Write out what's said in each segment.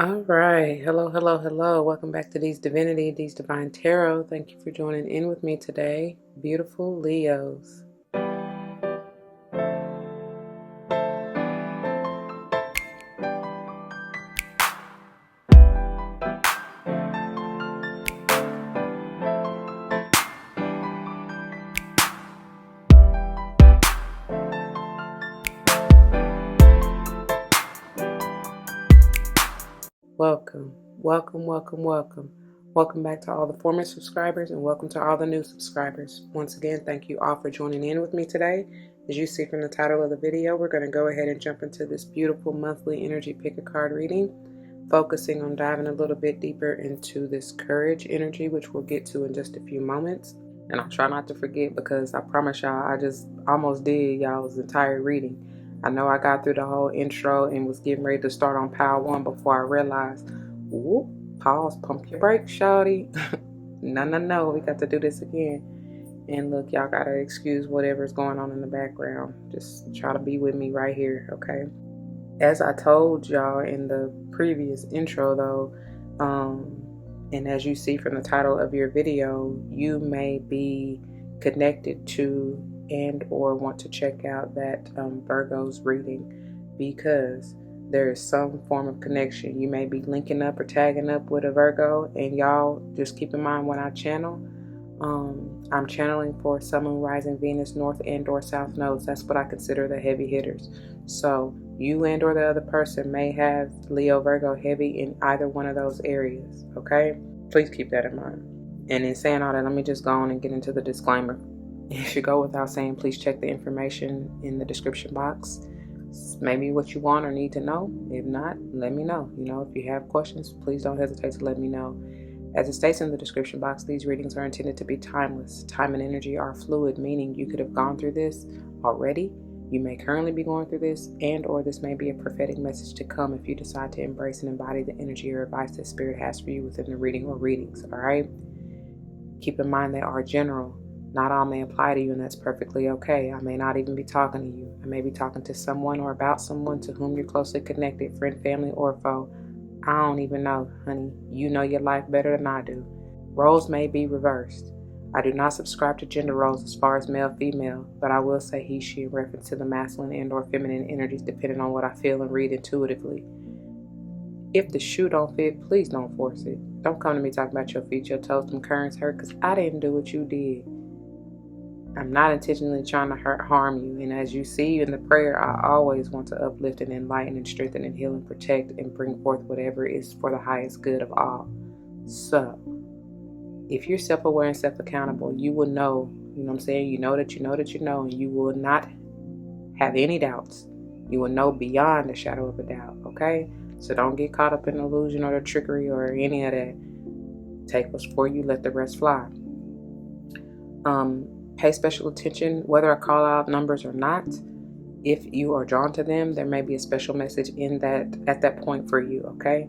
All right. Hello, hello, hello. Welcome back to These Divinity, These Divine Tarot. Thank you for joining in with me today, beautiful Leos. Welcome, welcome, welcome, welcome. Welcome back to all the former subscribers and welcome to all the new subscribers. Once again, thank you all for joining in with me today. As you see from the title of the video, we're going to go ahead and jump into this beautiful monthly energy pick a card reading, focusing on diving a little bit deeper into this courage energy, which we'll get to in just a few moments. And I'll try not to forget because I promise y'all, I just almost did y'all's entire reading. I know I got through the whole intro and was getting ready to start on pile one before I realized, whoop, pause, pump your brakes, shawty. No, we got to do this again. And look, y'all gotta excuse whatever's going on in the background. Just try to be with me right here, okay? As I told y'all in the previous intro though, and as you see from the title of your video, you may be connected to and or want to check out that Virgo's reading because there is some form of connection. You may be linking up or tagging up with a Virgo, and y'all just keep in mind when I channel, I'm channeling for Sun, Moon, Rising, Venus, North and or South nodes. That's what I consider the heavy hitters. So you and or the other person may have Leo, Virgo heavy in either one of those areas, okay? Please keep that in mind. And in saying all that, let me just go on and get into the disclaimer. If you go without saying, please check the information in the description box. Maybe what you want or need to know. If not, let me know. If you have questions, please don't hesitate to let me know. As it states in the description box, these readings are intended to be timeless. Time and energy are fluid, meaning you could have gone through this already. You may currently be going through this, and or this may be a prophetic message to come if you decide to embrace and embody the energy or advice that Spirit has for you within the reading or readings, all right? Keep in mind they are general. Not all may apply to you, and that's perfectly okay. I may not even be talking to you. I may be talking to someone or about someone to whom you're closely connected, friend, family, or foe. I don't even know, honey. You know your life better than I do. Roles may be reversed. I do not subscribe to gender roles as far as male, female, but I will say he, she in reference to the masculine and or feminine energies depending on what I feel and read intuitively. If the shoe don't fit, please don't force it. Don't come to me talking about your feet, your toes, them currents hurt, because I didn't do what you did. I'm not intentionally trying to harm you, and as you see in the prayer, I always want to uplift and enlighten and strengthen and heal and protect and bring forth whatever is for the highest good of all. So, if you're self-aware and self-accountable, you will know, what I'm saying? You know that you know that you know, and you will not have any doubts. You will know beyond a shadow of a doubt, okay? So don't get caught up in the illusion or the trickery or any of that. Take what's for you, let the rest fly. Pay special attention whether I call out numbers or not. If you are drawn to them, there may be a special message in that at that point for you, okay?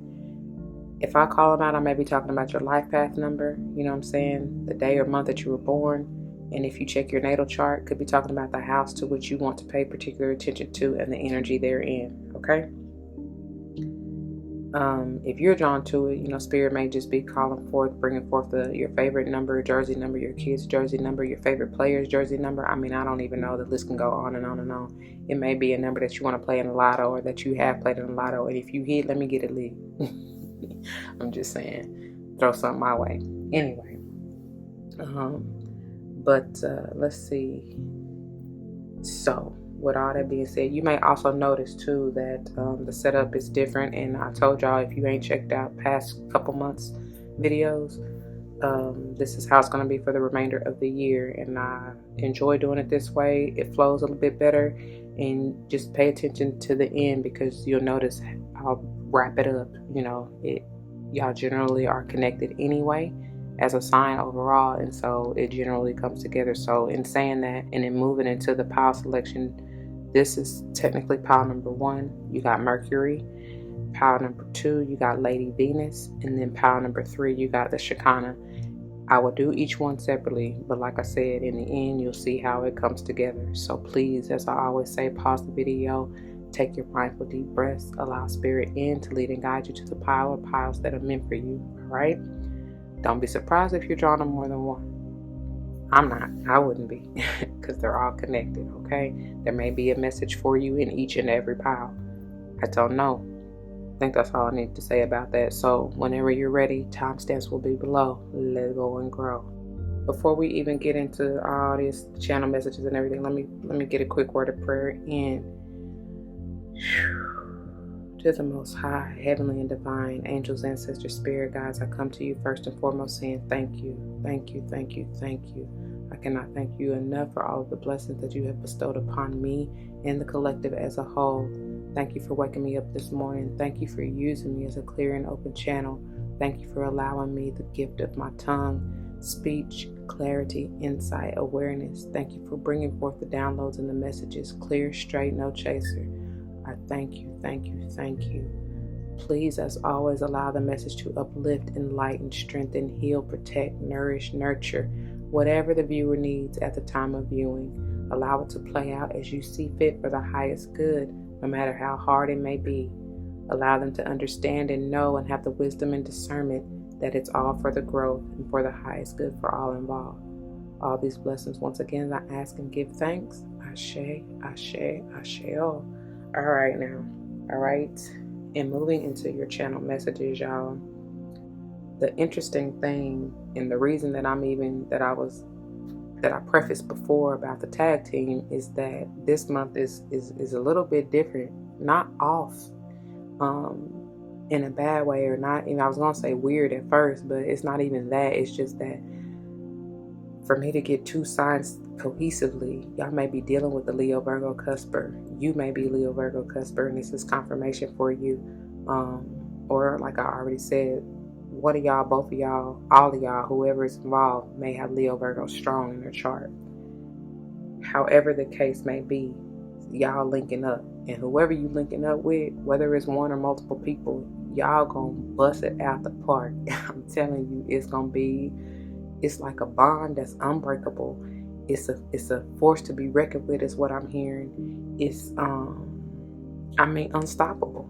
If I call them out, I may be talking about your life path number, the day or month that you were born. And if you check your natal chart, could be talking about the house to which you want to pay particular attention to and the energy therein, okay? If you're drawn to it, Spirit may just be bringing forth your favorite number, jersey number, your kid's jersey number, your favorite player's jersey number. I don't even know. The list can go on and on and on. It may be a number that you want to play in the lotto or that you have played in the lotto. And if you hit, let me get it lit. I'm just saying, throw something my way. Anyway, let's see. So, with all that being said, you may also notice too that the setup is different, and I told y'all if you ain't checked out past couple months videos, this is how it's going to be for the remainder of the year, and I enjoy doing it this way. It flows a little bit better, and just pay attention to the end because you'll notice I'll wrap it up. Y'all generally are connected anyway as a sign overall, and so it generally comes together. So in saying that and then moving into the pile selection, this is technically pile number 1. You got Mercury. Pile number 2, you got Lady Venus. And then pile number 3, you got the Shekinah. I will do each one separately, but like I said, in the end, you'll see how it comes together. So please, as I always say, pause the video, Take your mindful deep breaths. Allow spirit in to lead and guide you to the pile or piles that are meant for you. All right? Don't be surprised if you're drawn to more than one. I'm not. I wouldn't be, because they're all connected, okay? There may be a message for you in each and every pile. I don't know. I think that's all I need to say about that. So whenever you're ready, timestamps will be below. Let's go and grow. Before we even get into all these channel messages and everything, let me get a quick word of prayer in. To the Most High, heavenly and divine, angels, ancestors, spirit guides, I come to you first and foremost saying thank you, thank you, thank you, thank you. I cannot thank you enough for all of the blessings that you have bestowed upon me and the collective as a whole. Thank you for waking me up this morning. Thank you for using me as a clear and open channel. Thank you for allowing me the gift of my tongue, speech, clarity, insight, awareness. Thank you for bringing forth the downloads and the messages, clear, straight, no chaser. I thank you, thank you, thank you. Please, as always, allow the message to uplift, enlighten, strengthen, heal, protect, nourish, nurture, whatever the viewer needs at the time of viewing. Allow it to play out as you see fit for the highest good, no matter how hard it may be. Allow them to understand and know and have the wisdom and discernment that it's all for the growth and for the highest good for all involved. All these blessings, once again, I ask and give thanks. Ashe, ashe, ashe. All right now. All right. And moving into your channel messages, y'all. The interesting thing and the reason that I prefaced before about the tag team is that this month is a little bit different, not off in a bad way or not. I was going to say weird at first, but it's not even that. It's just that for me to get two signs cohesively, y'all may be dealing with the Leo Virgo cusper. You may be Leo Virgo cusper, and this is confirmation for you. Or like I already said, one of y'all, both of y'all, all of y'all, whoever is involved may have Leo Virgo strong in their chart. However the case may be, y'all linking up. And whoever you linking up with, whether it's one or multiple people, y'all gonna bust it out the park. I'm telling you, it's like a bond that's unbreakable. It's a force to be reckoned with, is what I'm hearing. It's unstoppable.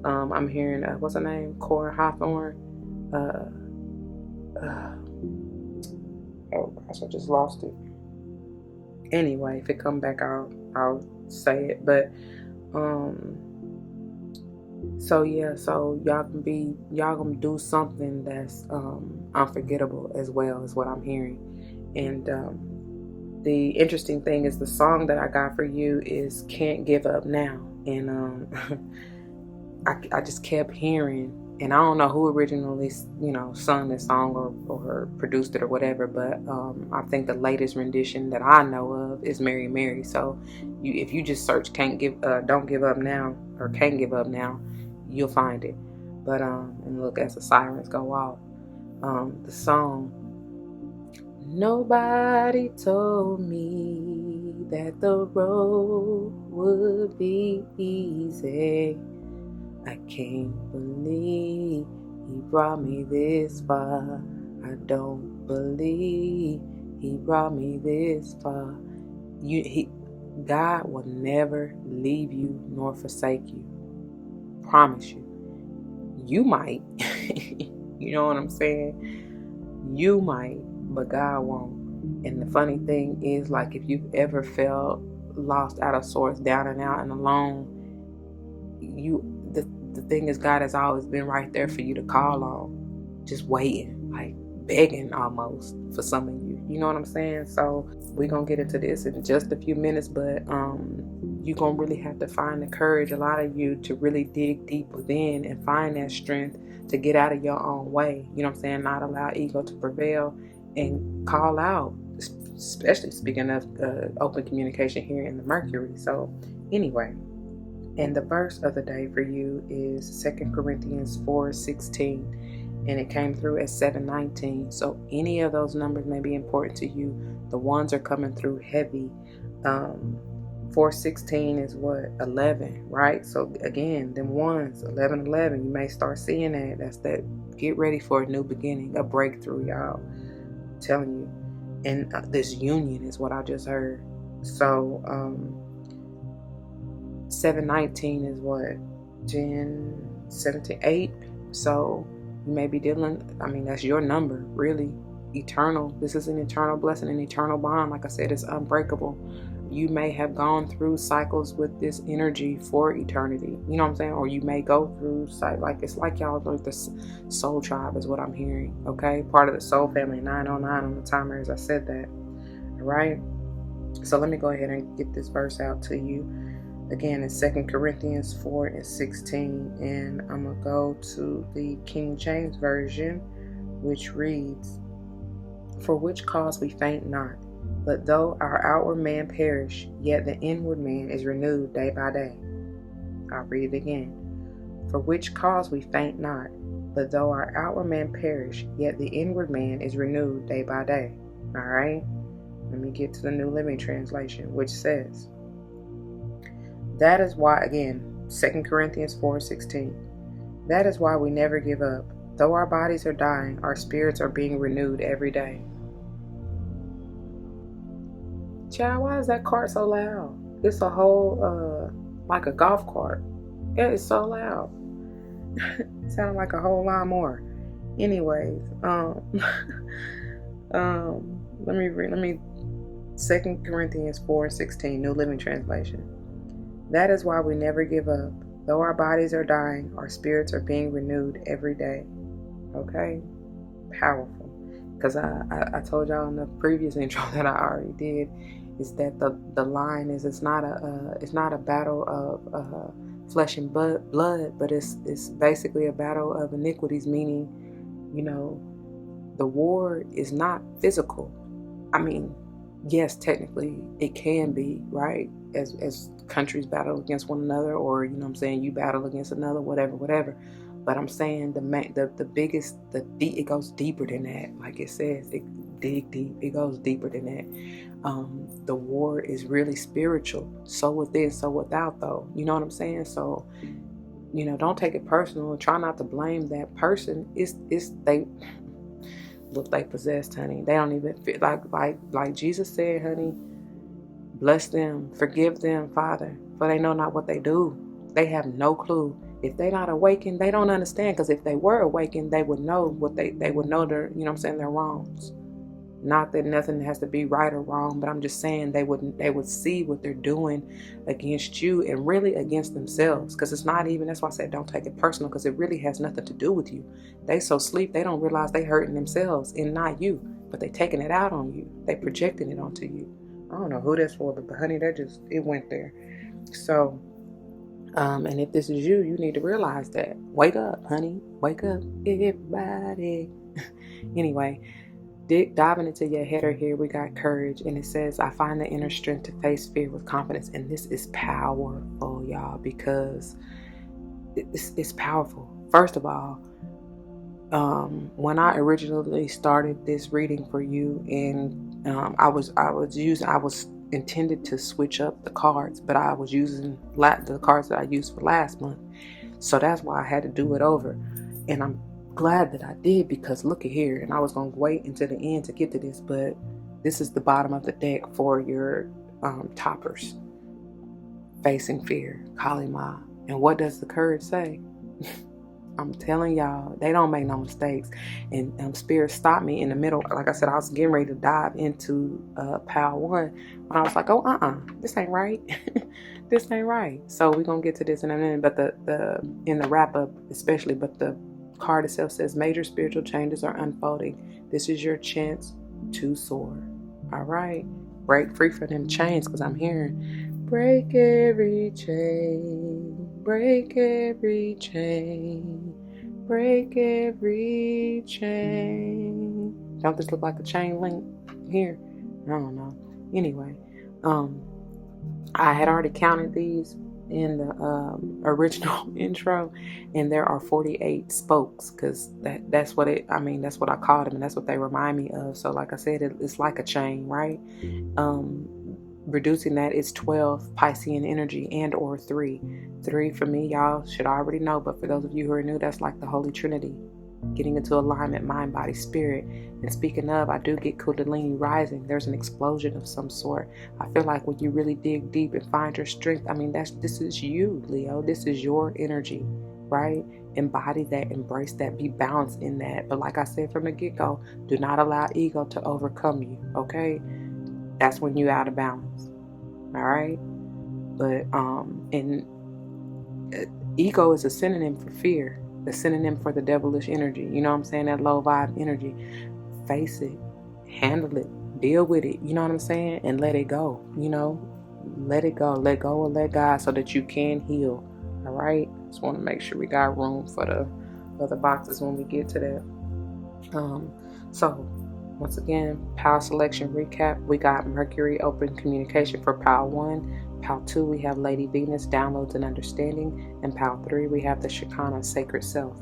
I'm hearing what's her name? Cora Hawthorne. Oh gosh, I just lost it. Anyway, if it come back, I'll say it. But so y'all gonna do something that's unforgettable as well, is what I'm hearing. And the interesting thing is the song that I got for you is Can't Give Up Now. And I just kept hearing, and I don't know who originally sung this song or produced it or whatever, but I think the latest rendition that I know of is Mary. So if you just search Don't Give Up Now or Can't Give Up Now, you'll find it. But and look, as the sirens go off, the song, nobody told me that the road would be easy. I can't believe he brought me this far. I don't believe he brought me this far. God will never leave you nor forsake you. Promise you. You might. You know what I'm saying? You might, but God won't. And the funny thing is, like, if you've ever felt lost, out of sorts, down and out and alone, the thing is, God has always been right there for you to call on, just waiting, like begging almost for some of you. You know what I'm saying? So we're gonna get into this in just a few minutes, but you're gonna really have to find the courage, a lot of you, to really dig deep within and find that strength to get out of your own way. You know what I'm saying? Not allow ego to prevail and call out, especially speaking of open communication here in the Mercury. So anyway, and the verse of the day for you is 2 Corinthians 4:16, and it came through at 7:19. So any of those numbers may be important to you. The ones are coming through heavy. 4:16 is what? 11, right? So again, them ones, 11, you may start seeing that. That's that. Get ready for a new beginning, a breakthrough, y'all. I'm telling you. And this union is what I just heard. So 719 is what? 10, 17, 8. So you may be dealing, that's your number, really. Eternal. This is an eternal blessing, an eternal bond. Like I said, it's unbreakable. You may have gone through cycles with this energy for eternity. You know what I'm saying? Or you may go through it's like y'all like the soul tribe is what I'm hearing. Okay, part of the soul family. 909 on the timer, as I said that. All right. So let me go ahead and get this verse out to you. Again, it's 2 Corinthians 4:16, and I'm going to go to the King James Version, which reads, "For which cause we faint not, but though our outward man perish, yet the inward man is renewed day by day." I'll read it again. "For which cause we faint not, but though our outward man perish, yet the inward man is renewed day by day." All right? Let me get to the New Living Translation, which says, "That is why," again, 2 Corinthians 4:16, "that is why we never give up. Though our bodies are dying, our spirits are being renewed every day." Child, why is that cart so loud? It's a whole, like a golf cart. Yeah, it's so loud. It sounded like a whole lot more. Anyways, let me 2 Corinthians 4:16, New Living Translation. "That is why we never give up. Though our bodies are dying, our spirits are being renewed every day." Okay? Powerful. Because I told y'all in the previous intro that I already did, is that the line is it's not a battle of flesh and blood, but it's basically a battle of iniquities, meaning, the war is not physical. Yes, technically it can be, right? As countries battle against one another, or you battle against another, whatever. But I'm saying the biggest, it goes deeper than that. Like it says, it dig deep. It goes deeper than that. The war is really spiritual. So within, so without, though. You know what I'm saying? So, don't take it personal. Try not to blame that person. It's they look like possessed, honey. They don't even feel like Jesus said, honey. Bless them, forgive them, Father, for they know not what they do. They have no clue. If they're not awakened, they don't understand. Because if they were awakened, they would know what they would know their, their wrongs. Not that nothing has to be right or wrong, but I'm just saying they would see what they're doing against you and really against themselves. Because it's not even, that's why I said don't take it personal, because it really has nothing to do with you. They so sleep, they don't realize they hurting themselves and not you, but they taking it out on you. They projecting it onto you. I don't know who that's for, but honey, it went there. So, and if this is you, you need to realize that. Wake up, honey. Wake up, everybody. Anyway, diving into your header here, we got courage, and it says, "I find the inner strength to face fear with confidence." And this is powerful, y'all, because it's powerful. First of all, when I originally started this reading for you, and I was intended to switch up the cards, but I was using the cards that I used for last month, so that's why I had to do it over. And I'm glad that I did, because look at here, and I was going to wait until the end to get to this, but this is the bottom of the deck for your toppers. Facing fear, Kalima. And what does the courage say? I'm telling y'all, they don't make no mistakes. And Spirit stopped me in the middle. Like I said, I was getting ready to dive into Pal 1, when I was like, this ain't right. This ain't right. So we're going to get to this in a minute, but the in the wrap up especially, but the card itself says, "Major spiritual changes are unfolding. This is your chance to soar." All right. Break free from them chains, because I'm hearing, break every chain, break every chain, break every chain. Don't this look like a chain link here? I don't know. Anyway, I had already counted these in the original intro, and there are 48 spokes, because that's what that's what I called them, and that's what they remind me of. So like I said, it's like a chain, right? Reducing that, it's 12 Piscean energy, and or 3 for me, y'all should already know, but for those of you who are new, that's like the Holy Trinity. getting into alignment, mind, body, spirit. And speaking of, I do get Kundalini rising. There's an explosion of some sort. I feel like when you really dig deep and find your strength, this is you, Leo. This is your energy, right? Embody that, embrace that, be balanced in that. But like I said from the get-go, do not allow ego to overcome you, okay? That's when you're out of balance, all right? But ego is a synonym for fear, a synonym for the devilish energy. You know what I'm saying? That low vibe energy. Face it, handle it, deal with it. You know what I'm saying? And let it go. Let it go. Let go and let God so that you can heal. All right. Just want to make sure we got room for the other boxes when we get to that. So once again, PAL selection recap. We got Mercury, open communication for PAL 1. PAL 2, we have Lady Venus, downloads and understanding. And PAL 3, we have the Shekinah, sacred self.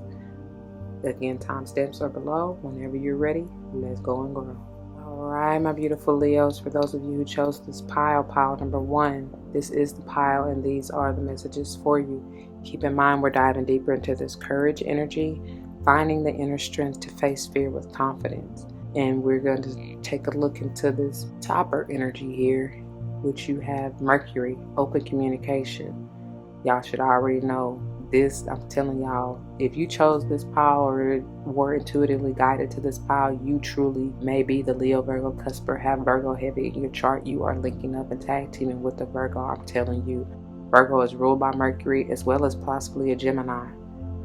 Again, timestamps are below. Whenever you're ready, let's go and grow. All right, my beautiful Leos, for those of you who chose this pile number 1, this is the pile and these are the messages for you. Keep in mind, we're diving deeper into this courage energy, finding the inner strength to face fear with confidence. And we're going to take a look into this topper energy here, which you have Mercury, open communication. Y'all should already know this. I'm telling y'all, if you chose this pile or were intuitively guided to this pile, you truly may be the Leo Virgo cusper, have Virgo heavy in your chart. You are linking up and tag teaming with the Virgo. I'm telling you, Virgo is ruled by Mercury as well as possibly a Gemini.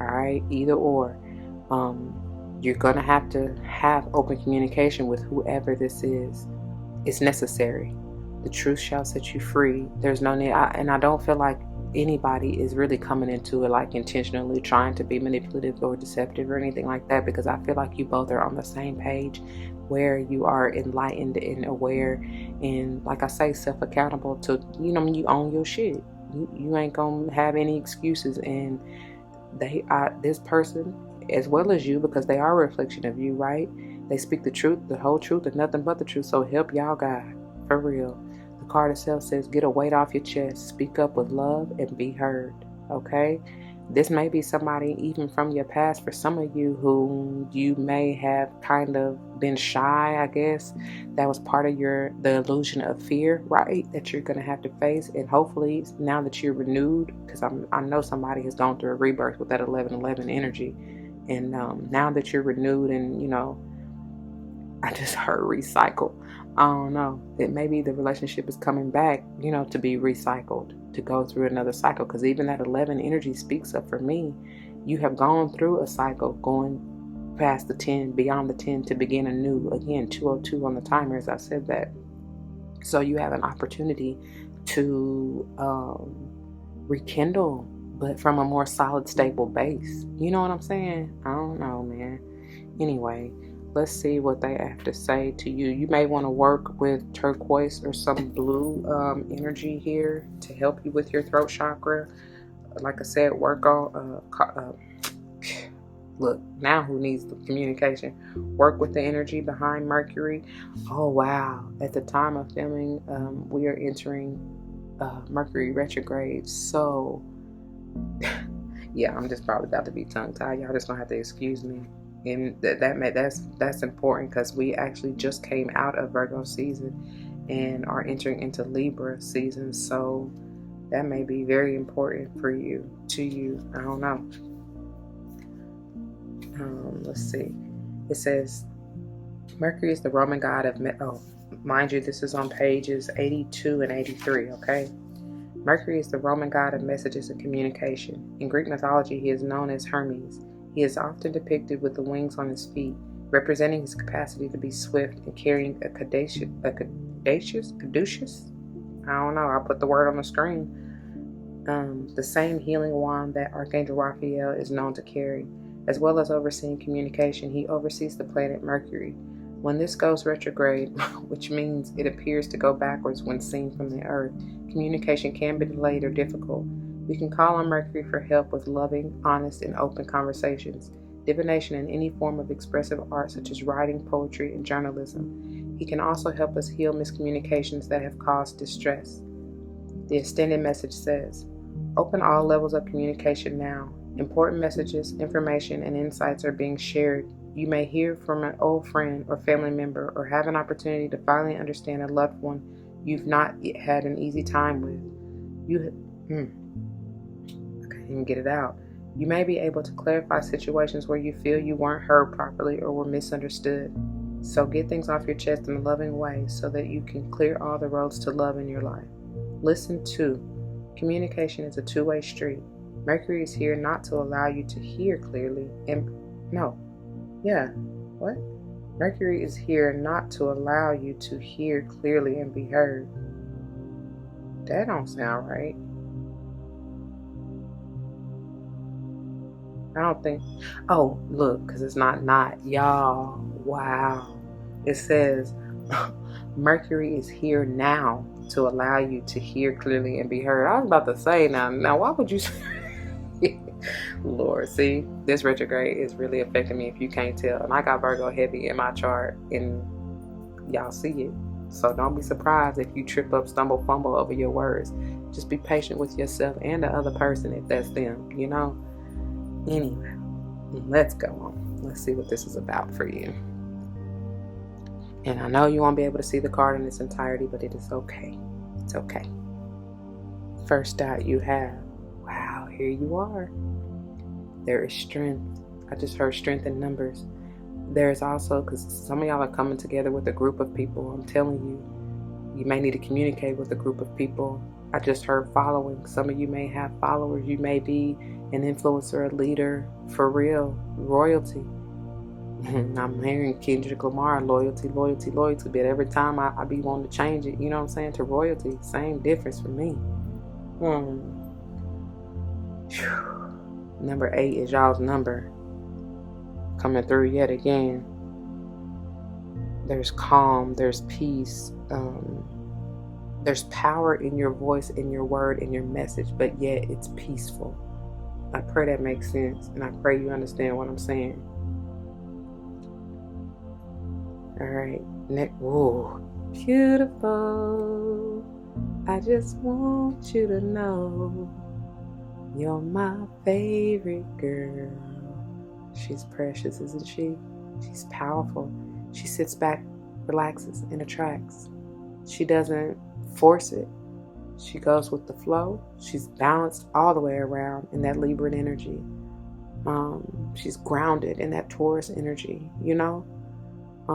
All right, either or. You're gonna have to have open communication with whoever this is. It's necessary. The truth shall set you free. There's no need, and I don't feel like anybody is really coming into it like intentionally trying to be manipulative or deceptive or anything like that, because I feel like you both are on the same page where you are enlightened and aware and, like I say, self-accountable to, you own your shit. You ain't gonna have any excuses, and this person as well as you, because they are a reflection of you, right? They speak the truth, the whole truth, and nothing but the truth. So help y'all God, for real. The card itself says, get a weight off your chest, speak up with love, and be heard. Okay? This may be somebody even from your past for some of you who you may have kind of been shy, I guess. That was part of the illusion of fear, right? That you're going to have to face. And hopefully now that you're renewed, because I know somebody has gone through a rebirth with that 1111 energy. And now that you're renewed and, I just heard recycle. I don't know. It maybe the relationship is coming back, to be recycled, to go through another cycle. Because even that 11 energy speaks up for me. You have gone through a cycle, going past the 10, beyond the 10 to begin anew. Again, 202 on the timer, as I said that. So you have an opportunity to rekindle, but from a more solid, stable base. You know what I'm saying? I don't know, man. Anyway, let's see what they have to say to you. You may want to work with turquoise or some blue energy here to help you with your throat chakra. Like I said, work on look, now who needs the communication? Work with the energy behind Mercury. Oh wow, at the time of filming, we are entering Mercury retrograde. So yeah, I'm just probably about to be tongue-tied. Y'all just gonna have to excuse me. And that's important, because we actually just came out of Virgo season and are entering into Libra season. So that may be very important to you. I don't know. Let's see. It says Mercury is the Roman god of mind you, this is on pages 82 and 83. Okay. Mercury is the Roman god of messages and communication. In Greek mythology, he is known as Hermes. He is often depicted with the wings on his feet, representing his capacity to be swift and carrying a caduceus? I don't know, I'll put the word on the screen. The same healing wand that Archangel Raphael is known to carry. As well as overseeing communication, he oversees the planet Mercury. When this goes retrograde, which means it appears to go backwards when seen from the Earth, communication can be delayed or difficult. We can call on Mercury for help with loving, honest, and open conversations, divination, and any form of expressive art such as writing, poetry, and journalism. He can also help us heal miscommunications that have caused distress. The extended message says, open all levels of communication now. Important messages, information, and insights are being shared. You may hear from an old friend or family member, or have an opportunity to finally understand a loved one you've not yet had an easy time with. I can't even get it out. You may be able to clarify situations where you feel you weren't heard properly or were misunderstood. So get things off your chest in a loving way so that you can clear all the roads to love in your life. Listen to. Communication is a two-way street. Mercury is here not to allow you to hear clearly Mercury is here not to allow you to hear clearly and be heard. That don't sound right. I don't think. Oh, look, because it's not. Y'all. Wow. It says Mercury is here now to allow you to hear clearly and be heard. I was about to say now why would you say Lord, see, this retrograde is really affecting me if you can't tell. And I got Virgo heavy in my chart and y'all see it. So don't be surprised if you trip up, stumble, fumble over your words. Just be patient with yourself and the other person if that's them, you know? Anyway, let's go on. Let's see what this is about for you. And I know you won't be able to see the card in its entirety, but it is okay. It's okay. First out you have, wow, here you are. There is strength. I just heard strength in numbers. There is also, because some of y'all are coming together with a group of people, I'm telling you, you may need to communicate with a group of people. I just heard following. Some of you may have followers. You may be an influencer, a leader, for real, royalty. I'm hearing Kendrick Lamar, loyalty, loyalty, loyalty, but every time I be wanting to change it, you know what I'm saying, to royalty. Same difference for me. Number 8 is y'all's number. Coming through yet again. There's calm, there's peace, there's power in your voice, in your word, in your message, but yet it's peaceful. I pray that makes sense, and I pray you understand what I'm saying. All right, next. Whoa, beautiful. I just want you to know you're my favorite girl. She's precious, isn't she? She's powerful. She sits back, relaxes, and attracts. She doesn't force it. She goes with the flow. She's balanced all the way around in that Libran energy. She's grounded in that Taurus energy, you know? I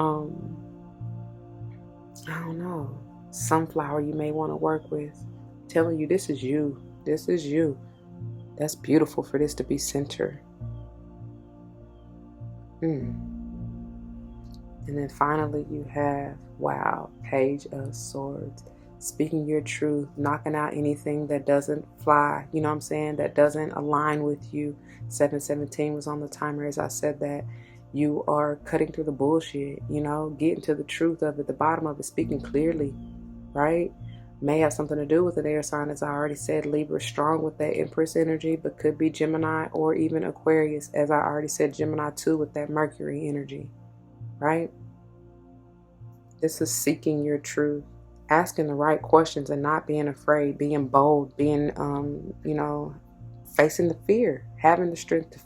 don't know. Sunflower you may want to work with. Telling you this is you. This is you. That's beautiful for this to be center. And then finally you have, wow, Page of Swords. Speaking your truth, knocking out anything that doesn't fly, you know what I'm saying, that doesn't align with you. 717 was on the timer as I said that. You are cutting through the bullshit, you know, getting to the truth of it, the bottom of it, speaking clearly, right? May have something to do with an air sign, as I already said. Libra strong with that Empress energy, but could be Gemini or even Aquarius, as I already said, Gemini too with that Mercury energy, right? This is seeking your truth, asking the right questions and not being afraid, being bold, being, facing the fear, having the strength to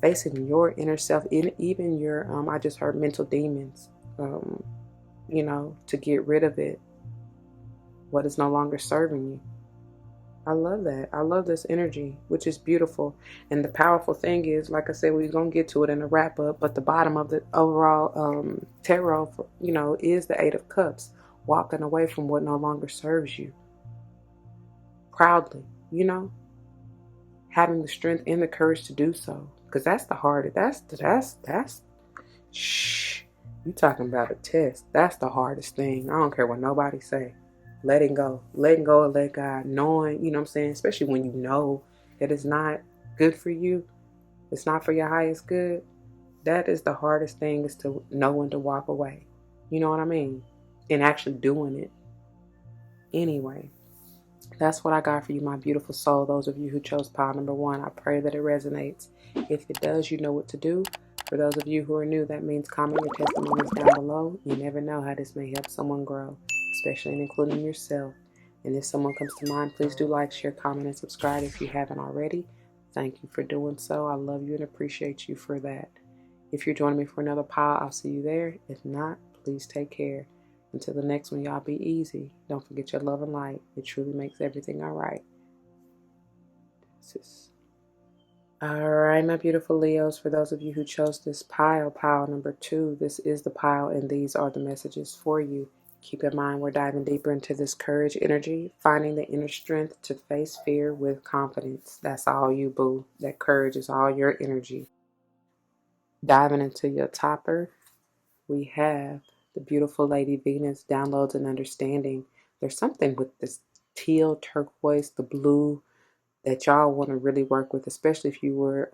facing your inner self, even your, I just heard mental demons, to get rid of it. What is no longer serving you. I love that. I love this energy, which is beautiful. And the powerful thing is, like I said, we're going to get to it in the wrap up, but the bottom of the overall tarot, is the 8 of Cups, walking away from what no longer serves you. Proudly, having the strength and the courage to do so. Because that's the hardest, you talking about a test. That's the hardest thing. I don't care what nobody say. Letting go and let God, knowing, you know what I'm saying, especially when you know that it's not good for you, it's not for your highest good. That is the hardest thing, is to know when to walk away. You know what I mean? And actually doing it. Anyway, that's what I got for you, my beautiful soul. Those of you who chose pile number 1, I pray that it resonates. If it does, you know what to do. For those of you who are new, that means comment your testimonies down below. You never know how this may help someone grow, especially and including yourself. And if someone comes to mind, please do like, share, comment, and subscribe if you haven't already. thank you for doing so. I love you and appreciate you for that. If you're joining me for another pile, I'll see you there. If not, please take care. Until the next one, y'all be easy. Don't forget your love and light. It truly makes everything all right. All right, my beautiful Leos, for those of you who chose this pile number 2, this is the pile, and these are the messages for you. Keep in mind, we're diving deeper into this courage energy, finding the inner strength to face fear with confidence. That's all you, boo. That courage is all your energy. Diving into your topper, we have the beautiful Lady Venus, downloads and understanding. There's something with this teal, turquoise, the blue that y'all want to really work with, especially if you were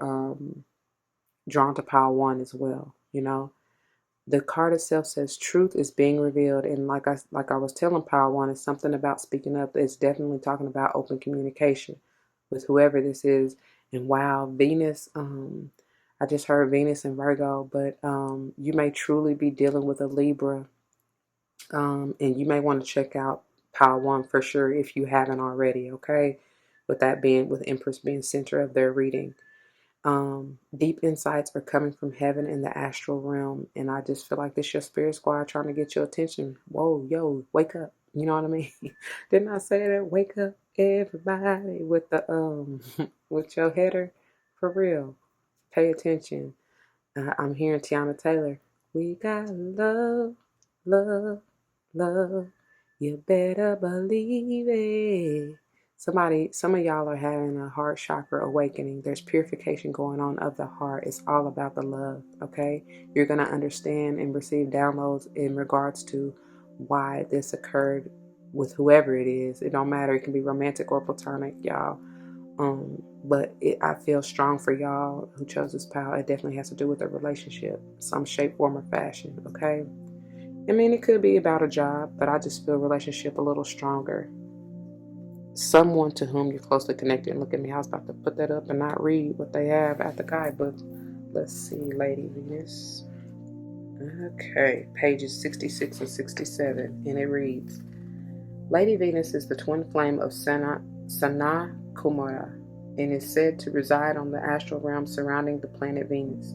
drawn to pile 1 as well. The card itself says truth is being revealed, and like I was telling pile 1, it's something about speaking up. It's definitely talking about open communication with whoever this is. And wow, Venus, I just heard Venus and Virgo, but you may truly be dealing with a Libra, and you may want to check out pile 1 for sure if you haven't already, okay? With Empress being center of their reading. Deep insights are coming from heaven in the astral realm, and I just feel like this your spirit squad trying to get your attention. Whoa, yo, wake up. You know what I mean? Didn't I say that? Wake up, everybody, with the with your header. For real. Pay attention. I'm hearing Tiana Taylor. We got love, love, love. You better believe it. Some of y'all are having a heart chakra awakening. There's purification going on of the heart. It's all about the love, okay? You're going to understand and receive downloads in regards to why this occurred with whoever it is. It don't matter. It can be romantic or platonic, y'all. But I feel strong for y'all who chose this pile. It definitely has to do with a relationship, some shape, form, or fashion, okay? I mean, it could be about a job, but I just feel relationship a little stronger. Someone to whom you're closely connected. And look at me, I was about to put that up and not read what they have at the guidebook. Let's see, Lady Venus. Okay, pages 66 and 67, and it reads, Lady Venus is the twin flame of Sana Kumara, and is said to reside on the astral realm surrounding the planet Venus.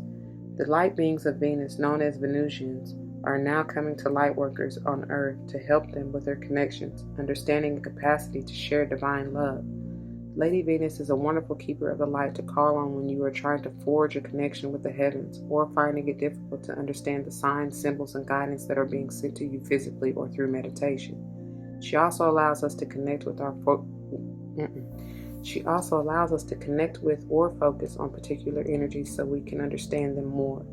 The light beings of Venus, known as Venusians, are now coming to lightworkers on Earth to help them with their connections, understanding the capacity to share divine love. Lady Venus is a wonderful keeper of the light to call on when you are trying to forge a connection with the heavens or finding it difficult to understand the signs, symbols, and guidance that are being sent to you physically or through meditation. She also allows us to connect with or focus on particular energies so we can understand them more.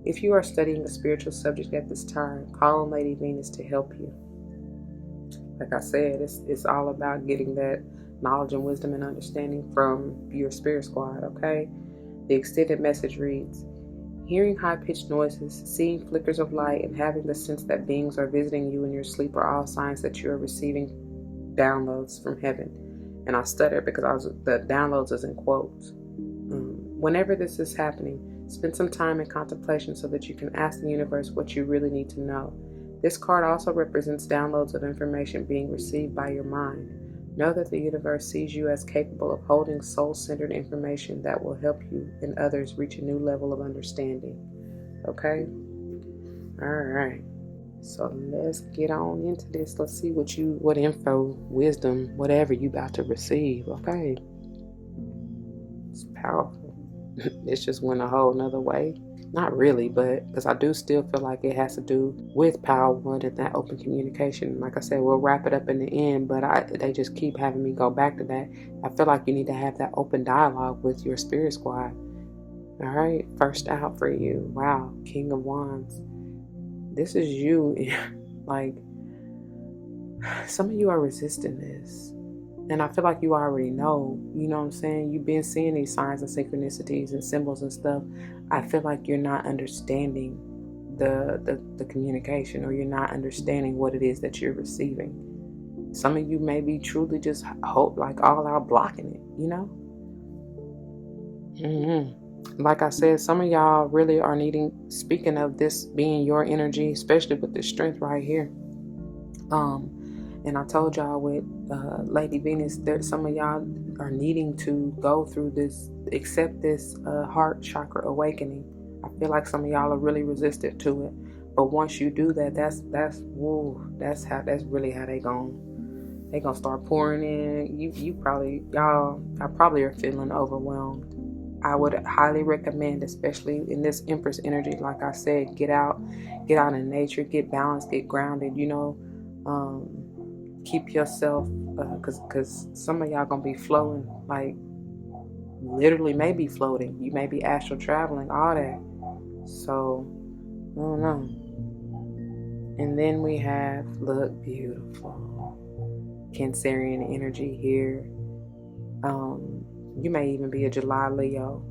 If you are studying a spiritual subject at this time, call on Lady Venus to help you. Like I said, it's all about getting that knowledge and wisdom and understanding from your spirit squad, okay? The extended message reads, hearing high-pitched noises, seeing flickers of light, and having the sense that beings are visiting you in your sleep are all signs that you are receiving downloads from heaven. And I stuttered because the downloads is in quotes. Whenever this is happening, spend some time in contemplation so that you can ask the universe what you really need to know. This card also represents downloads of information being received by your mind. Know that the universe sees you as capable of holding soul-centered information that will help you and others reach a new level of understanding. Okay? All right. So let's get on into this. Let's see what info, wisdom, whatever you about to receive. Okay? It's powerful. It's just went a whole nother way. Not really, but because I do still feel like it has to do with power 1 and that open communication. Like I said, we'll wrap it up in the end, but they just keep having me go back to that. I feel like you need to have that open dialogue with your spirit squad. All right, first out for you. Wow, King of Wands. This is you. Like, some of you are resisting this. And I feel like you already know, you know what I'm saying? You've been seeing these signs and synchronicities and symbols and stuff. I feel like you're not understanding the communication, or you're not understanding what it is that you're receiving. Some of you may be truly just all out blocking it, you know? Like I said, some of y'all really are needing, speaking of this being your energy, especially with this strength right here, And I told y'all with Lady Venus, there some of y'all are needing to go through this, accept this heart chakra awakening. I feel like some of y'all are really resistant to it. But once you do that, that's really how they gonna start pouring in. Y'all probably are feeling overwhelmed. I would highly recommend, especially in this Empress energy, like I said, get out in nature, get balanced, get grounded, keep yourself, because some of y'all gonna be flowing, like literally maybe floating. You may be astral traveling, all that. So, I don't know. And then we have, look, beautiful Cancerian energy here. You may even be a July Leo.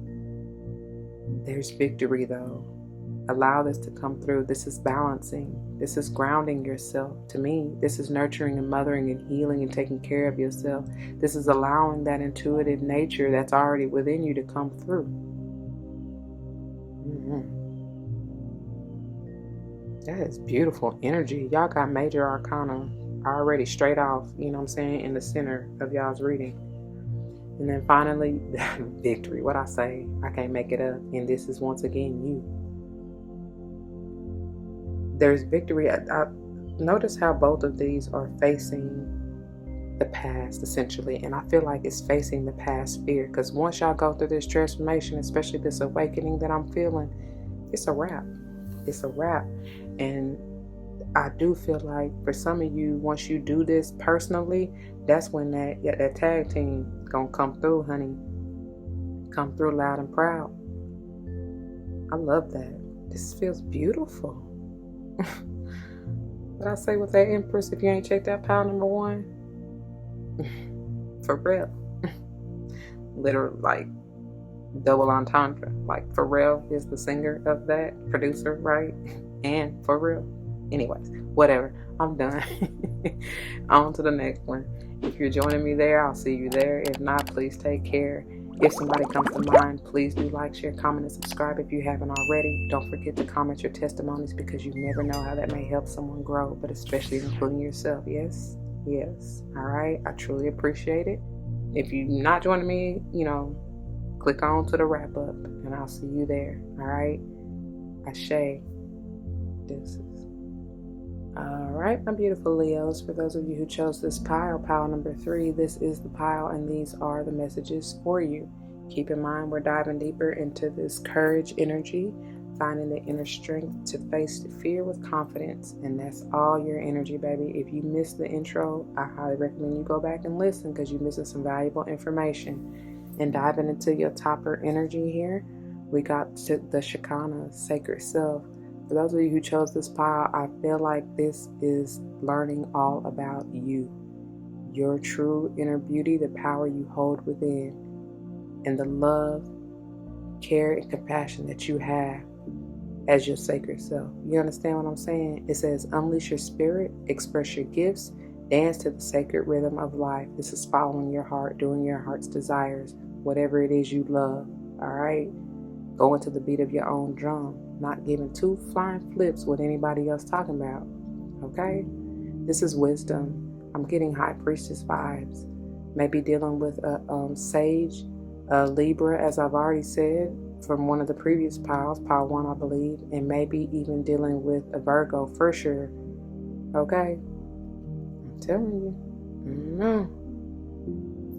There's victory though. Allow this to come through. This is balancing. This is grounding yourself. To me, this is nurturing and mothering and healing and taking care of yourself. This is allowing that intuitive nature that's already within you to come through. That is beautiful energy. Y'all got major arcana already straight off, you know what I'm saying, in the center of y'all's reading. And then finally, victory. What I say, I can't make it up. And this is once again you. There's victory. I notice how both of these are facing the past, essentially. And I feel like it's facing the past fear. Because once y'all go through this transformation, especially this awakening that I'm feeling, it's a wrap. It's a wrap. And I do feel like for some of you, once you do this personally, that's when that tag team gonna come through, honey. Come through loud and proud. I love that. This feels beautiful. What I say with that Empress, if you ain't checked out pile number 1, for real. Literally, like double entendre. Like Pharrell is the singer of that, producer, right? And for real. Anyways, whatever. I'm done. On to the next one. If you're joining me there, I'll see you there. If not, please take care. If somebody comes to mind, please do like, share, comment, and subscribe if you haven't already. Don't forget to comment your testimonies, because you never know how that may help someone grow, but especially including yourself. Yes. All right. I truly appreciate it. If you're not joining me, click on to the wrap up, and I'll see you there. All right. Ashe. Deuces. All right, my beautiful Leos, for those of you who chose this pile number 3, this is the pile, and these are the messages for you. Keep in mind, we're diving deeper into this courage energy, finding the inner strength to face fear with confidence, and that's all your energy, baby. If you missed the intro, I highly recommend you go back and listen, because you're missing some valuable information. And diving into your topper energy here, we got the Shekinah, sacred self. For those of you who chose this pile, I feel like this is learning all about you, your true inner beauty, the power you hold within, and the love, care, and compassion that you have as your sacred self. You understand what I'm saying? It says, unleash your spirit, express your gifts, dance to the sacred rhythm of life. This is following your heart, doing your heart's desires, whatever it is you love. All right? Go into the beat of your own drum, not giving 2 flying flips what anybody else talking about. Okay? This is wisdom. I'm getting high priestess vibes. Maybe dealing with a sage, a Libra, as I've already said, from one of the previous piles, pile 1, I believe, and maybe even dealing with a Virgo for sure. Okay? I'm telling you.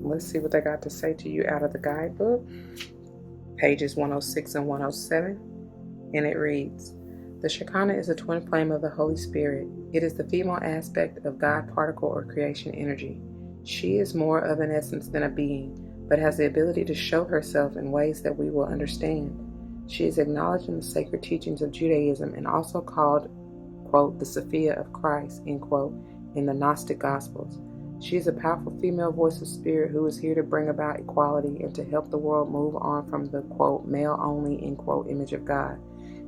Let's see what they got to say to you out of the guidebook. Pages 106 and 107, and it reads, the Shekinah is a twin flame of the Holy Spirit. It is the female aspect of God particle or creation energy. She is more of an essence than a being, but has the ability to show herself in ways that we will understand. She is acknowledged in the sacred teachings of Judaism and also called, quote, the Sophia of Christ, end quote, in the Gnostic Gospels. She is a powerful female voice of spirit who is here to bring about equality and to help the world move on from the, quote, male-only, end quote, image of God.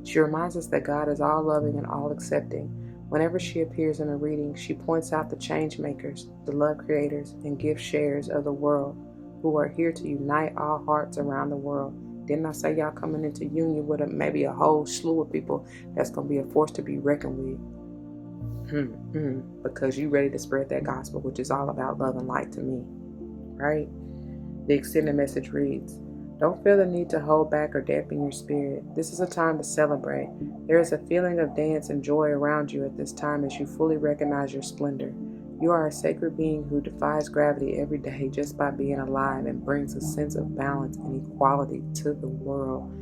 She reminds us that God is all-loving and all-accepting. Whenever she appears in a reading, she points out the change makers, the love creators, and gift sharers of the world who are here to unite all hearts around the world. Didn't I say y'all coming into union with maybe a whole slew of people that's going to be a force to be reckoned with? Because you ready to spread that gospel, which is all about love and light to me, right? The extended message reads, don't feel the need to hold back or dampen your spirit. This is a time to celebrate. There is a feeling of dance and joy around you at this time as you fully recognize your splendor. You are a sacred being who defies gravity every day just by being alive and brings a sense of balance and equality to the world.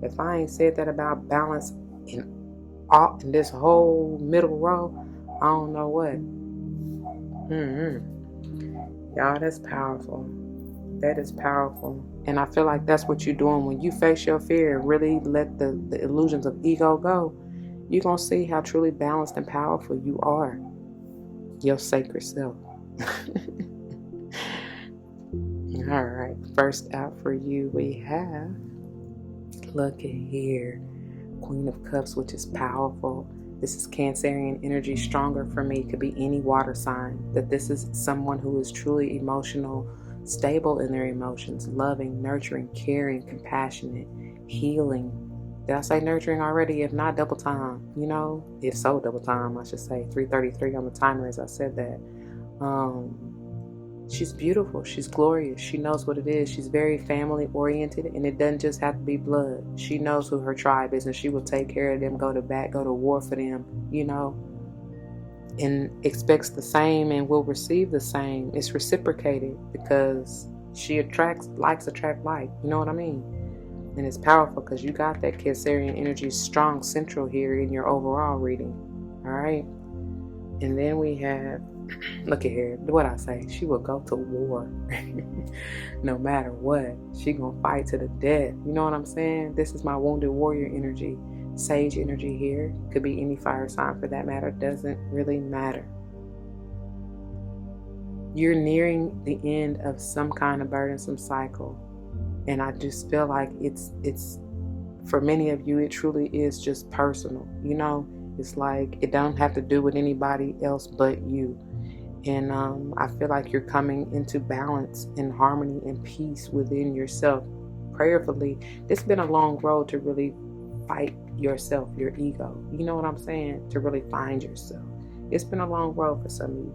If I ain't said that about balance in this whole middle row, I don't know what. Y'all, that's powerful. That is powerful. And I feel like that's what you're doing when you face your fear and really let the illusions of ego go. You're going to see how truly balanced and powerful you are. Your sacred self. All right. First out for you, we have, look at here, Queen of Cups, which is powerful. This is Cancerian energy, stronger for me. Could be any water sign. That this is someone who is truly emotional, stable in their emotions, loving, nurturing, caring, compassionate, healing. Did I say nurturing already? If not, double time. If so, double time, I should say. 3:33 on the timer as I said that. She's beautiful. She's glorious. She knows what it is. She's very family oriented, and it doesn't just have to be blood. She knows who her tribe is, and she will take care of them, go to bat, go to war for them, and expects the same and will receive the same. It's reciprocated because she likes attract like, you know what I mean? And it's powerful because you got that Cancerian energy strong central here in your overall reading. All right. And then we have, look at here, what I say, she will go to war no matter what. She gonna fight to the death. You know what I'm saying? This is my wounded warrior energy, sage energy here. Could be any fire sign for that matter. Doesn't really matter. You're nearing the end of some kind of burdensome cycle, and I just feel like it's for many of you, it truly is just personal. It's like it don't have to do with anybody else but you. And I feel like you're coming into balance and harmony and peace within yourself. Prayerfully, it's been a long road to really fight yourself, your ego. You know what I'm saying? To really find yourself. It's been a long road for some of you,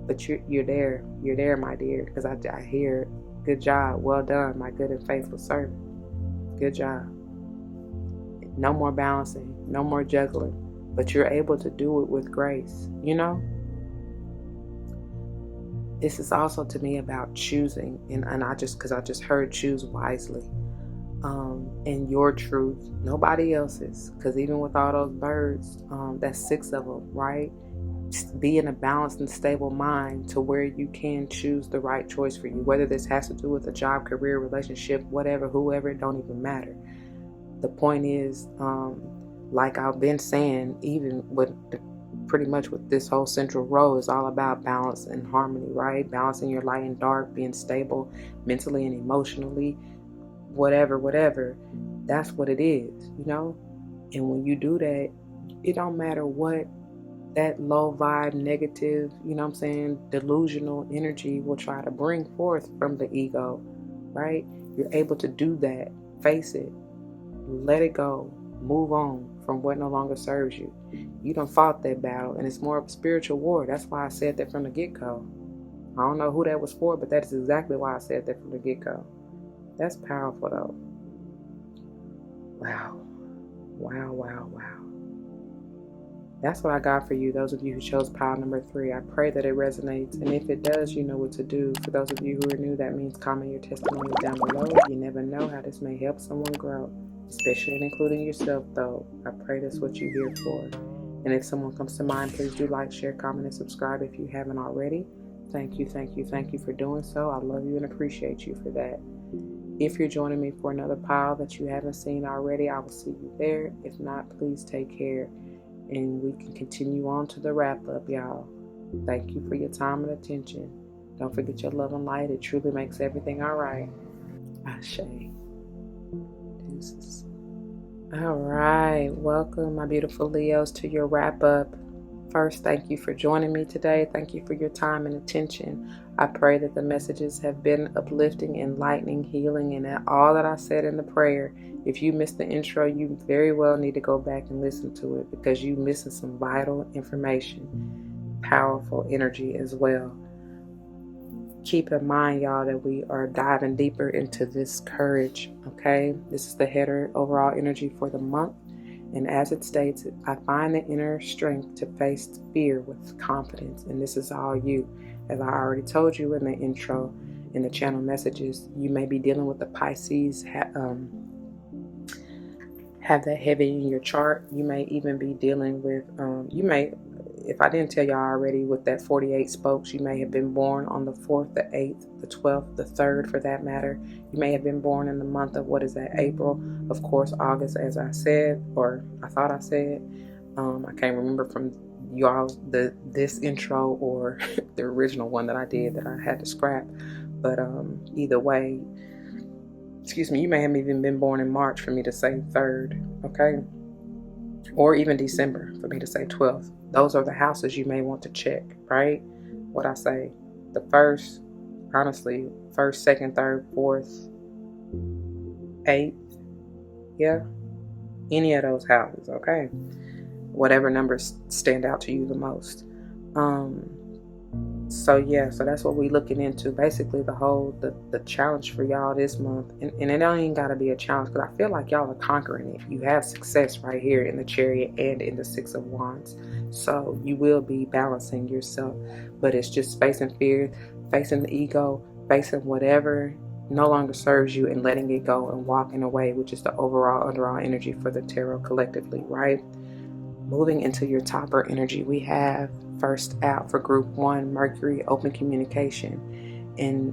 but you're there. You're there, my dear, because I hear, good job, well done, my good and faithful servant. Good job. No more balancing, no more juggling, but you're able to do it with grace. This is also to me about choosing, and I just heard choose wisely, and your truth, nobody else's. Because even with all those birds, that's 6 of them, right? Be in a balanced and stable mind to where you can choose the right choice for you. Whether this has to do with a job, career, relationship, whatever, whoever, it don't even matter. The point is, like I've been saying, even with pretty much with this whole central row, is all about balance and harmony, right? Balancing your light and dark, being stable mentally and emotionally, whatever. That's what it is, And when you do that, it don't matter what that low vibe, negative, delusional energy will try to bring forth from the ego, right? You're able to do that, face it, let it go, move on from what no longer serves you. You done fought that battle, and it's more of a spiritual war. That's why I said that from the get-go. I don't know who that was for, but that is exactly why I said that from the get-go. That's powerful, though. Wow. That's what I got for you, those of you who chose pile number 3. I pray that it resonates, and if it does, you know what to do. For those of you who are new, that means comment your testimony down below. You never know how this may help someone grow, especially and including yourself, though. I pray that's what you're here for. And if someone comes to mind, please do like, share, comment, and subscribe if you haven't already. Thank you for doing so. I love you and appreciate you for that. If you're joining me for another pile that you haven't seen already, I will see you there. If not, please take care, and we can continue on to the wrap up, y'all. Thank you for your time and attention. Don't forget your love and light. It truly makes everything all right. Ashe. Deuces. All right, welcome my beautiful Leos to your wrap up. First, thank you for joining me today. Thank you for your time and attention. I pray that the messages have been uplifting, enlightening, healing, and that all that I said in the prayer. If you missed the intro, you very well need to go back and listen to it, because you missing some vital information, powerful energy as well. Keep in mind, y'all, that we are diving deeper into this courage, okay? This is the header overall energy for the month. And as it states, I find the inner strength to face fear with confidence. And this is all you. As I already told you in the intro, in the channel messages, you may be dealing with the Pisces, have that heavy in your chart. You may even be dealing with, if I didn't tell y'all already, with that 48 spokes, you may have been born on the 4th, the 8th, the 12th, the 3rd for that matter. You may have been born in the month of, April, of course, August, as I said, or I thought I said. I can't remember from y'all this intro or the original one that I did that I had to scrap. But either way, excuse me, you may have even been born in March for me to say 3rd, okay? Or even December for me to say 12th. Those are the houses you may want to check, right? What I say, the first, honestly, 1st, 2nd, 3rd, 4th, 8th, yeah, any of those houses, okay? Whatever numbers stand out to you the most. So that's what we're looking into. Basically, the challenge for y'all this month, and it don't even gotta be a challenge, because I feel like y'all are conquering it. You have success right here in the Chariot and in the 6 of Wands. So you will be balancing yourself, but it's just facing fear, facing the ego, facing whatever no longer serves you, and letting it go and walking away, which is the overall energy for the tarot collectively, right? Moving into your topper energy, we have first out for group 1, Mercury, open communication. And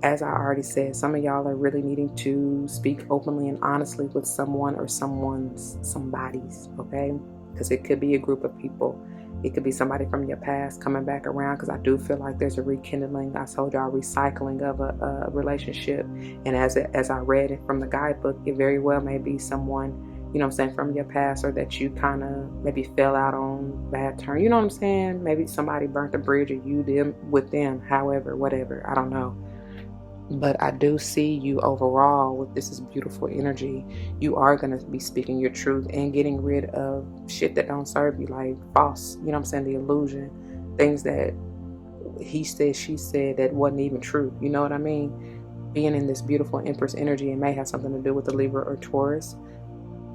as I already said, some of y'all are really needing to speak openly and honestly with someone or somebody's, okay? Because it could be a group of people. It could be somebody from your past coming back around, because I do feel like there's a rekindling. I told y'all, recycling of a relationship. And as I read it from the guidebook, it very well may be someone, you know what I'm saying, from your past, or that you kind of maybe fell out on bad terms. You know what I'm saying? Maybe somebody burnt the bridge, or you did with them. However, whatever, I don't know. But I do see you overall with this is beautiful energy. You are going to be speaking your truth and getting rid of shit that don't serve you, like false, you know what I'm saying, the illusion, things that he said, she said that wasn't even true. You know what I mean? Being in this beautiful Empress energy, it may have something to do with the Libra or Taurus.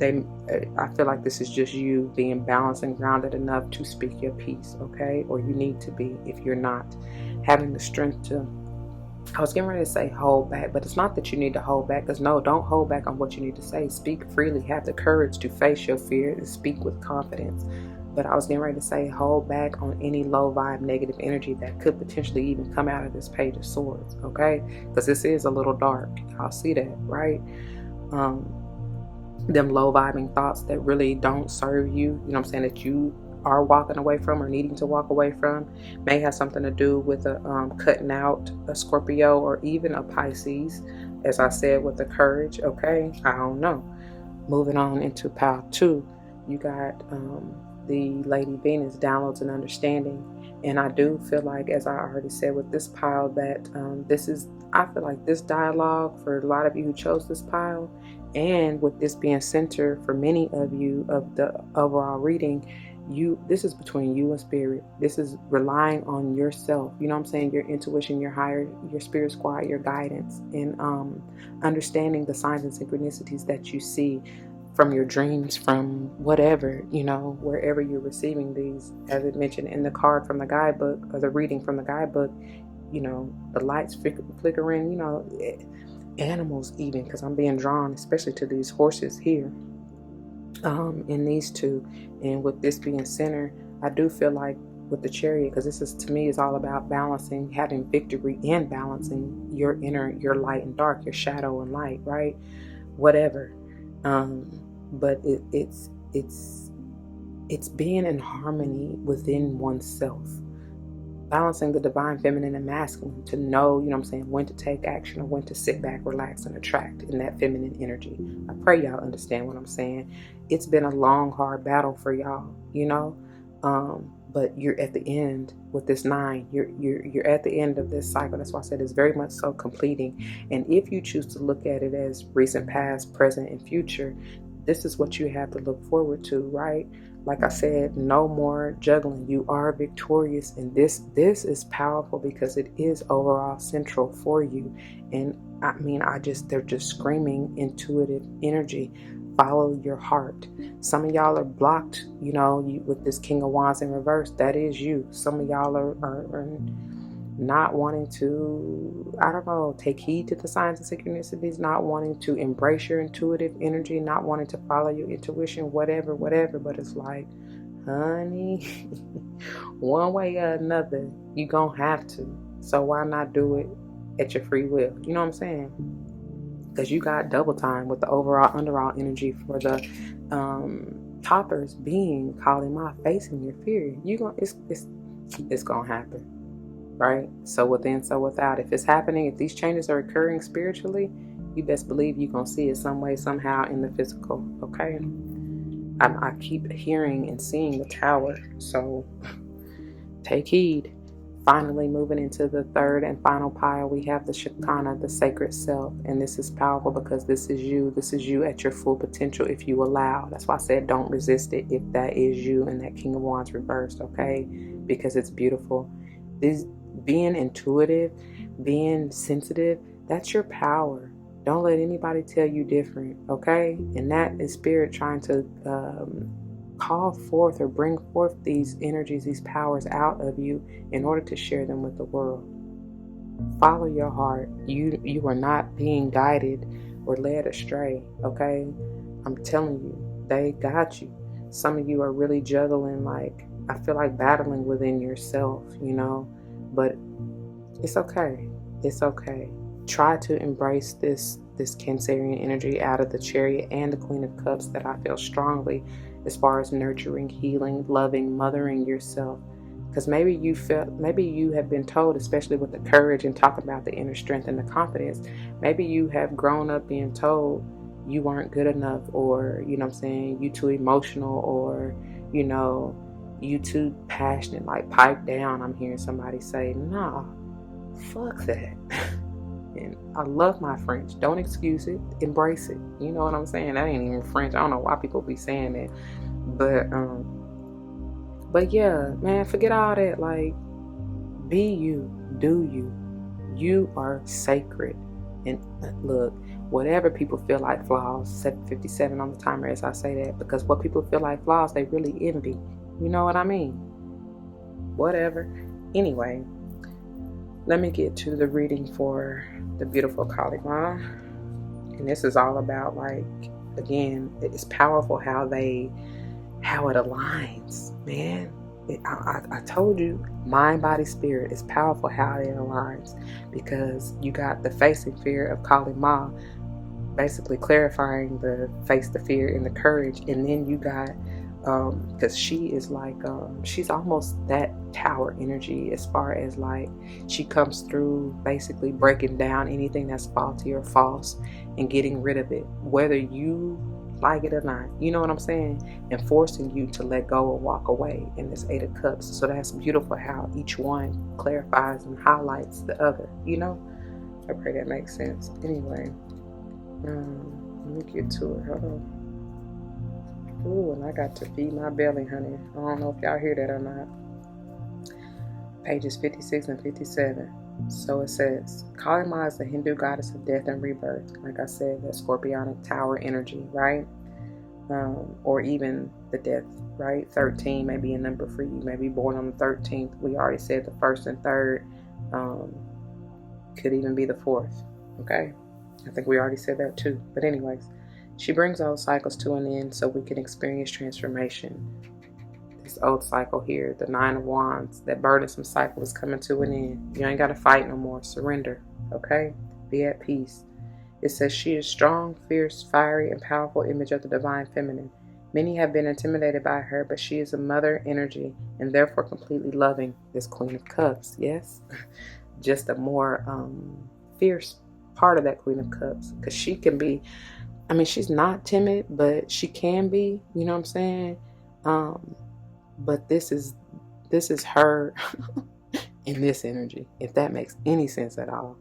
I feel like this is just you being balanced and grounded enough to speak your piece, okay? Or you need to be, if you're not having the strength to, I was getting ready to say hold back, but it's not that you need to hold back, because no, don't hold back on what you need to say. Speak freely, have the courage to face your fear and speak with confidence. But I was getting ready to say hold back on any low vibe negative energy that could potentially even come out of this Page of Swords, okay? Because this is a little dark. Y'all see that, right? Them low vibing thoughts that really don't serve you, you know what I'm saying, that you are walking away from or needing to walk away from, may have something to do with cutting out a Scorpio or even a Pisces, as I said, with the courage, okay? I don't know. Moving on into pile 2, you got the Lady Venus, downloads and understanding. And I do feel like, as I already said with this pile, that I feel like this dialogue for a lot of you who chose this pile, and with this being center for many of you of the overall reading, this is between you and spirit. This is relying on yourself, you know what I'm saying, your intuition, your spirit squad, your guidance, and understanding the signs and synchronicities that you see from your dreams, from whatever, you know, wherever you're receiving these. As it mentioned in the card from the guidebook, or the reading from the guidebook, you know, the lights flickering, you know, animals even, because I'm being drawn especially to these horses here, in these two. And with this being center, I do feel like with the Chariot, because this is, to me, is all about balancing, having victory in balancing your inner, your light and dark, your shadow and light, right? Whatever. But it's being in harmony within oneself, balancing the divine feminine and masculine, to know, you know what I'm saying, when to take action or when to sit back, relax, and attract in that feminine energy. I pray y'all understand what I'm saying. It's been a long, hard battle for y'all, you know. But you're at the end with this 9. You're at the end of this cycle. That's why I said it's very much so completing. And if you choose to look at it as recent, past, present, and future, this is what you have to look forward to, right? Like I said, no more juggling. You are victorious, and this is powerful because it is overall central for you. And I mean, they're just screaming intuitive energy. Follow your heart. Some of y'all are blocked, with this King of Wands in reverse. That is you. Some of y'all are not wanting to, I don't know, take heed to the signs and synchronicities, not wanting to embrace your intuitive energy, not wanting to follow your intuition, whatever. But it's like, honey, one way or another, you gonna have to. So why not do it at your free will? You know what I'm saying? Because you got double time with the overall underall energy for the toppers being calling my facing your fear. It's gonna happen, right? So within, so without. If it's happening, if these changes are occurring spiritually, you best believe you're gonna see it some way, somehow in the physical. Okay. I keep hearing and seeing the tower, so take heed. Finally, moving into the third and final pile, we have the Shekinah, the sacred self. And this is powerful because this is you. This is you at your full potential if you allow. That's why I said don't resist it if that is you and that King of Wands reversed, okay? Because it's beautiful. This being intuitive, being sensitive, that's your power. Don't let anybody tell you different, okay? And that is spirit trying to call forth or bring forth these energies, these powers out of you in order to share them with the world. Follow your heart. You are not being guided or led astray, okay? I'm telling you, they got you. Some of you are really juggling, like, I feel like battling within yourself, but it's okay. It's okay. Try to embrace this Cancerian energy out of the Chariot and the Queen of Cups that I feel strongly as far as nurturing, healing, loving, mothering yourself. Because maybe you have been told, especially with the courage and talking about the inner strength and the confidence, maybe you have grown up being told you weren't good enough, or, you too emotional, or, you too passionate, like pipe down. I'm hearing somebody say, nah, fuck that. And I love my French. Don't excuse it. Embrace it. You know what I'm saying? That ain't even French. I don't know why people be saying that. But yeah, man, forget all that. Like, be you. Do you. You are sacred. And look, whatever people feel like flaws, 757 on the timer as I say that, because what people feel like flaws, they really envy. You know what I mean? Whatever. Anyway, let me get to the reading for the beautiful Kali Ma. And this is all about, like, again, it's powerful how it aligns, man. I told you, mind, body, spirit. It's powerful how it aligns, because you got the facing fear of Kali Ma, basically clarifying the face the fear and the courage. And then you got, because she is like, she's almost that tower energy, as far as like she comes through basically breaking down anything that's faulty or false and getting rid of it, whether you like it or not, you know what I'm saying, and forcing you to let go or walk away in this 8 of Cups. So that's beautiful how each one clarifies and highlights the other, I pray that makes sense. Anyway, let me get to it. Hold on. Ooh, and I got to feed my belly, honey. I don't know if y'all hear that or not. Pages 56 and 57. So it says, Kali Ma is the Hindu goddess of death and rebirth. Like I said, that scorpionic tower energy, right? Or even the death, right? 13 may be a number for you. Maybe born on the 13th. We already said the 1st and 3rd. Could even be the 4th. Okay? I think we already said that too. But anyways, she brings old cycles to an end so we can experience transformation. This old cycle here, the 9 of Wands, that burdensome cycle is coming to an end. You ain't got to fight no more. Surrender, okay? Be at peace. It says she is strong, fierce, fiery, and powerful image of the divine feminine. Many have been intimidated by her, but she is a mother energy and therefore completely loving, this Queen of Cups, yes? Just a more fierce part of that Queen of Cups, because she can be, she's not timid, but she can be, you know what I'm saying? But this is her in this energy, if that makes any sense at all.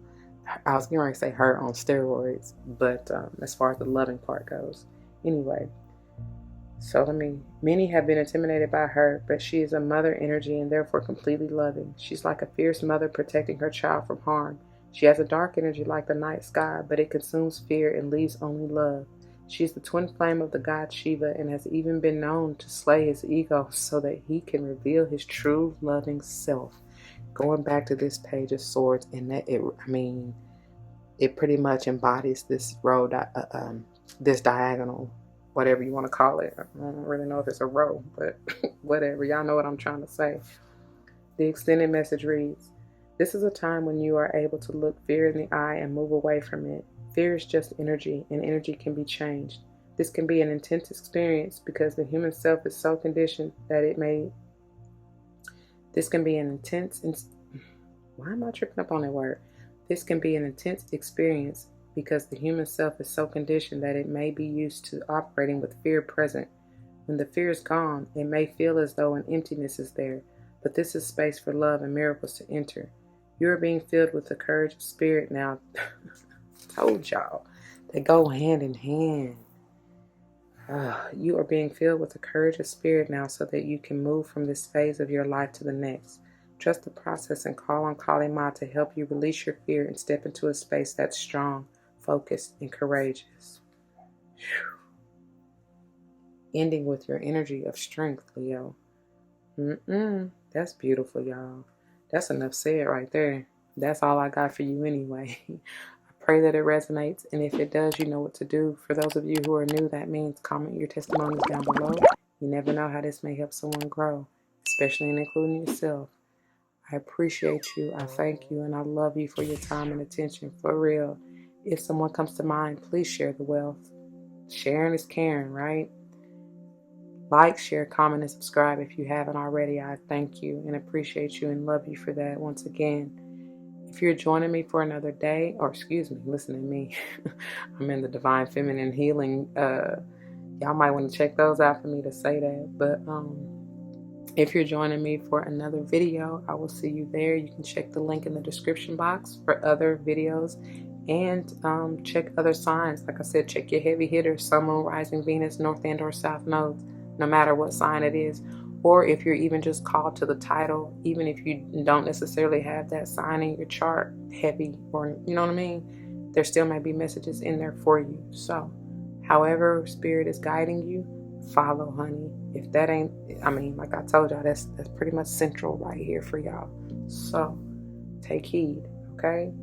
I was going to say her on steroids, but as far as the loving part goes. Anyway, so many have been intimidated by her, but she is a mother energy and therefore completely loving. She's like a fierce mother protecting her child from harm. She has a dark energy like the night sky, but it consumes fear and leaves only love. She is the twin flame of the god Shiva and has even been known to slay his ego so that he can reveal his true loving self. Going back to this page of swords, and that it pretty much embodies this row, this diagonal, whatever you want to call it. I don't really know if it's a row, but whatever. Y'all know what I'm trying to say. The extended message reads, this is a time when you are able to look fear in the eye and move away from it. Fear is just energy, and energy can be changed. This can be an intense experience because the human self is so conditioned that it may. This can be an intense. Why am I tripping up on that word? This can be an intense experience because the human self is so conditioned that it may be used to operating with fear present. When the fear is gone, it may feel as though an emptiness is there, but this is space for love and miracles to enter. You are being filled with the courage of spirit now. Told y'all, they go hand in hand. You are being filled with the courage of spirit now so that you can move from this phase of your life to the next. Trust the process and call on Kali Ma to help you release your fear and step into a space that's strong, focused, and courageous. Whew. Ending with your energy of strength, Leo. That's beautiful, y'all. That's enough said right there. That's all I got for you anyway. I pray that it resonates, and if it does, you know what to do. For those of you who are new, that means comment your testimonies down below. You never know how this may help someone grow, especially in including yourself. I appreciate you, I thank you, and I love you for your time and attention, for real. If someone comes to mind, please share the wealth. Sharing is caring, right? Like, share, comment, and subscribe if you haven't already. I thank you and appreciate you and love you for that once again. If you're joining me for another day, or excuse me, listen to me. I'm in the Divine Feminine Healing. Y'all might want to check those out for me to say that. But if you're joining me for another video, I will see you there. You can check the link in the description box for other videos and check other signs. Like I said, check your heavy hitters, Sun, Moon, Rising, Venus, North and or South nodes, no matter what sign it is. Or if you're even just called to the title, even if you don't necessarily have that sign in your chart, heavy, or you know what I mean, there still may be messages in there for you. So however Spirit is guiding you, follow, honey. If that ain't, like I told y'all, that's pretty much central right here for y'all. So take heed, okay?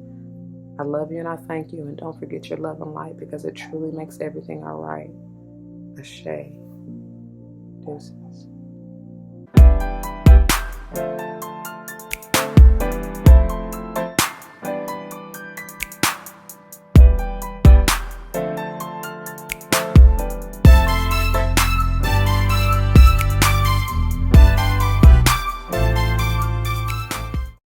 I love you and I thank you, and don't forget your love and light because it truly makes everything all right. Ashe. Deuces.